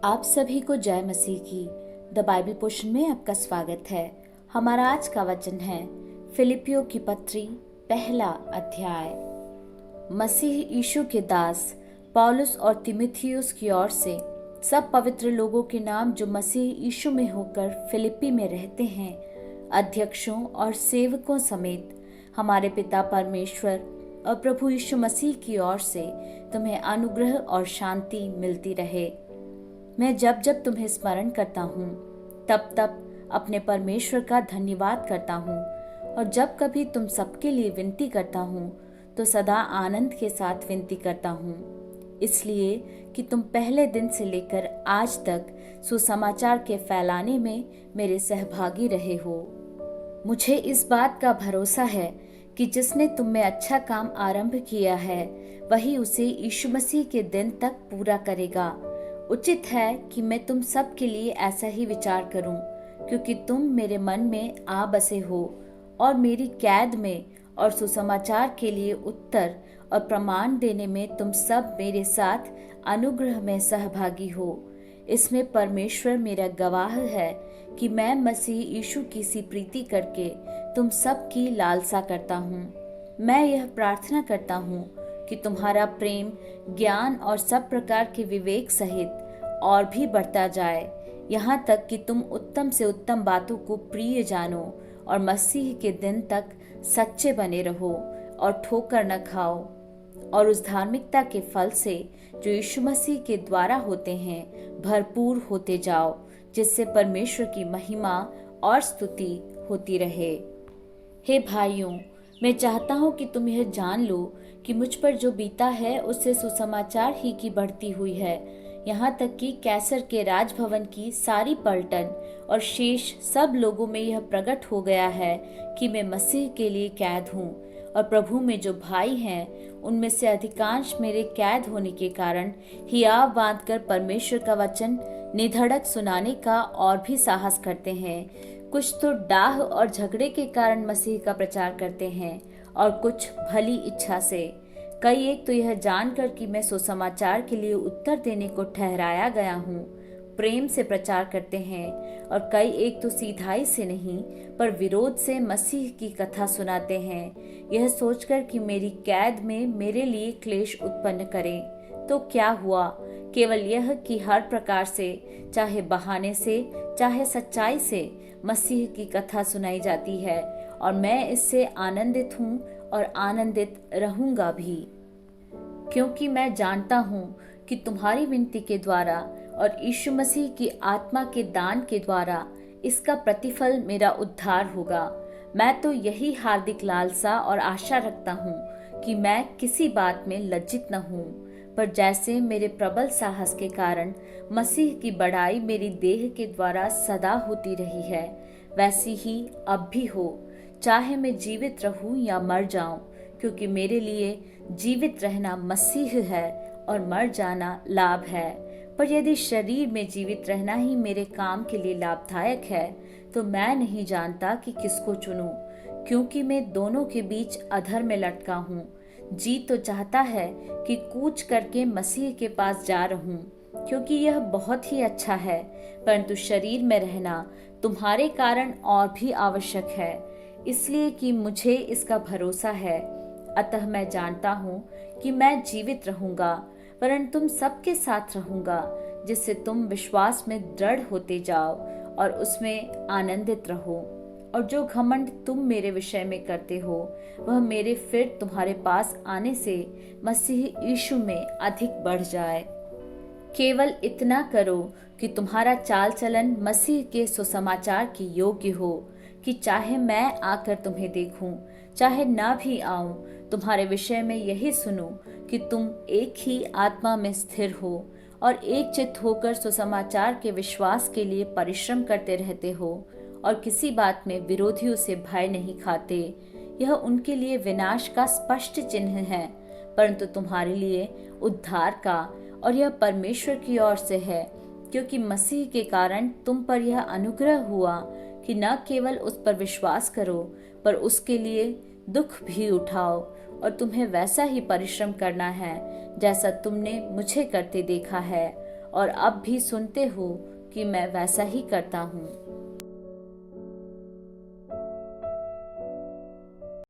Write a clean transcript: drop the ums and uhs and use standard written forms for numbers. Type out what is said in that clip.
आप सभी को जय मसीह की द बाइबल पोर्शन में आपका स्वागत है। हमारा आज का वचन है फिलिपियों की पत्री पहला अध्याय। मसीह यीशु के दास पौलुस और तीमुथियुस की ओर से सब पवित्र लोगों के नाम जो मसीह यीशु में होकर फिलिप्पी में रहते हैं, अध्यक्षों और सेवकों समेत हमारे पिता परमेश्वर और प्रभु यीशु मसीह की ओर से तुम्हें अनुग्रह और शांति मिलती रहे। मैं जब जब तुम्हें स्मरण करता हूँ तब तब अपने परमेश्वर का धन्यवाद करता हूँ, और जब कभी तुम सबके लिए विनती करता हूँ तो सदा आनंद के साथ विनती करता हूँ, इसलिए कि तुम पहले दिन से लेकर आज तक सुसमाचार के फैलाने में मेरे सहभागी रहे हो। मुझे इस बात का भरोसा है कि जिसने तुम में अच्छा काम आरंभ किया है वही उसे यीशु मसीह के दिन तक पूरा करेगा। उचित है कि मैं तुम सब के लिए ऐसा ही विचार करूं, क्योंकि तुम मेरे मन में आ बसे हो और मेरी कैद में और सुसमाचार के लिए उत्तर और प्रमाण देने में तुम सब मेरे साथ अनुग्रह में सहभागी हो। इसमें परमेश्वर मेरा गवाह है कि मैं मसीह यीशु की सी प्रीति करके तुम सब की लालसा करता हूँ। मैं यह प्रार्थना करता हूँ कि तुम्हारा प्रेम ज्ञान और सब प्रकार के विवेक सहित और भी बढ़ता जाए, यहाँ तक कि तुम उत्तम से उत्तम बातों को प्रिय जानो और मसीह के दिन तक सच्चे बने रहो और ठोकर न खाओ, और उस धार्मिकता के फल से जो यीशु मसीह के द्वारा होते हैं भरपूर होते जाओ, जिससे परमेश्वर की महिमा और स्तुति होती रहे। हे भाइयों, मैं चाहता हूँ कि तुम यह जान लो कि मुझ पर जो बीता है उससे सुसमाचार ही की बढ़ती हुई है, यहाँ तक कि कैसर के राजभवन की सारी पलटन और शेष सब लोगों में यह प्रकट हो गया है कि मैं मसीह के लिए कैद हूँ, और प्रभु में जो भाई हैं उनमें से अधिकांश मेरे कैद होने के कारण हियाव बांधकर परमेश्वर का वचन निधड़क सुनाने का और भी साहस करते हैं। कुछ तो डाह और झगड़े के कारण मसीह का प्रचार करते हैं और कुछ भली इच्छा से। कई एक तो यह जानकर कि मैं सुसमाचार के लिए उत्तर देने को ठहराया गया हूँ प्रेम से प्रचार करते हैं, और कई एक तो सीधाई से नहीं पर विरोध से मसीह की कथा सुनाते हैं, यह सोचकर कि मेरी कैद में मेरे लिए क्लेश उत्पन्न करें। तो क्या हुआ? केवल यह कि हर प्रकार से, चाहे बहाने से चाहे सच्चाई से, मसीह की कथा सुनाई जाती है, और मैं इससे आनंदित हूँ और आनंदित रहूंगा भी, क्योंकि मैं जानता हूँ कि तुम्हारी विनती के द्वारा और यीशु मसीह की आत्मा के दान के द्वारा इसका प्रतिफल मेरा उद्धार होगा। मैं तो यही हार्दिक लालसा और आशा रखता हूँ कि मैं किसी बात में लज्जित न हूँ, पर जैसे मेरे प्रबल साहस के कारण मसीह की बड़ाई मेरी देह के द्वारा सदा होती रही है, वैसी ही अब भी हो, चाहे मैं जीवित रहूं या मर जाऊं, क्योंकि मेरे लिए जीवित रहना मसीह है और मर जाना लाभ है। पर यदि शरीर में जीवित रहना ही मेरे काम के लिए लाभदायक है तो मैं नहीं जानता कि किसको चुनूं, क्योंकि मैं दोनों के बीच अधर में लटका हूँ। जी तो चाहता है कि कूच करके मसीह के पास जा रहूं, क्योंकि यह बहुत ही अच्छा है, परंतु शरीर में रहना तुम्हारे कारण और भी आवश्यक है, इसलिए कि मुझे इसका भरोसा है। अतः मैं जानता हूँ कि मैं जीवित रहूंगा, परंतु तुम सबके साथ रहूंगा, जिससे तुम विश्वास में दृढ़ होते जाओ और उसमें आनंदित रहो, और जो घमंड तुम मेरे विषय में करते हो वह मेरे फिर तुम्हारे पास आने से मसीह यीशु में अधिक बढ़ जाए। केवल इतना करो कि तुम्हारा चाल चलन मसीह के सुसमाचार के योग्य हो, कि चाहे मैं आकर तुम्हें देखूं चाहे ना भी आऊं, तुम्हारे विषय में यही सुनूं कि तुम एक ही आत्मा में स्थिर हो और एक चित्त होकर सुसमाचार के विश्वास के लिए परिश्रम करते रहते हो, और किसी बात में विरोधियों से भय नहीं खाते। यह उनके लिए विनाश का स्पष्ट चिन्ह है, परंतु तुम्हारे लिए उद्धार का, और यह परमेश्वर की ओर से है, क्योंकि मसीह के कारण तुम पर यह अनुग्रह हुआ कि न केवल उस पर विश्वास करो पर उसके लिए दुख भी उठाओ, और तुम्हें वैसा ही परिश्रम करना है जैसा तुमने मुझे करते देखा है, और अब भी सुनते हो कि मैं वैसा ही करता हूँ।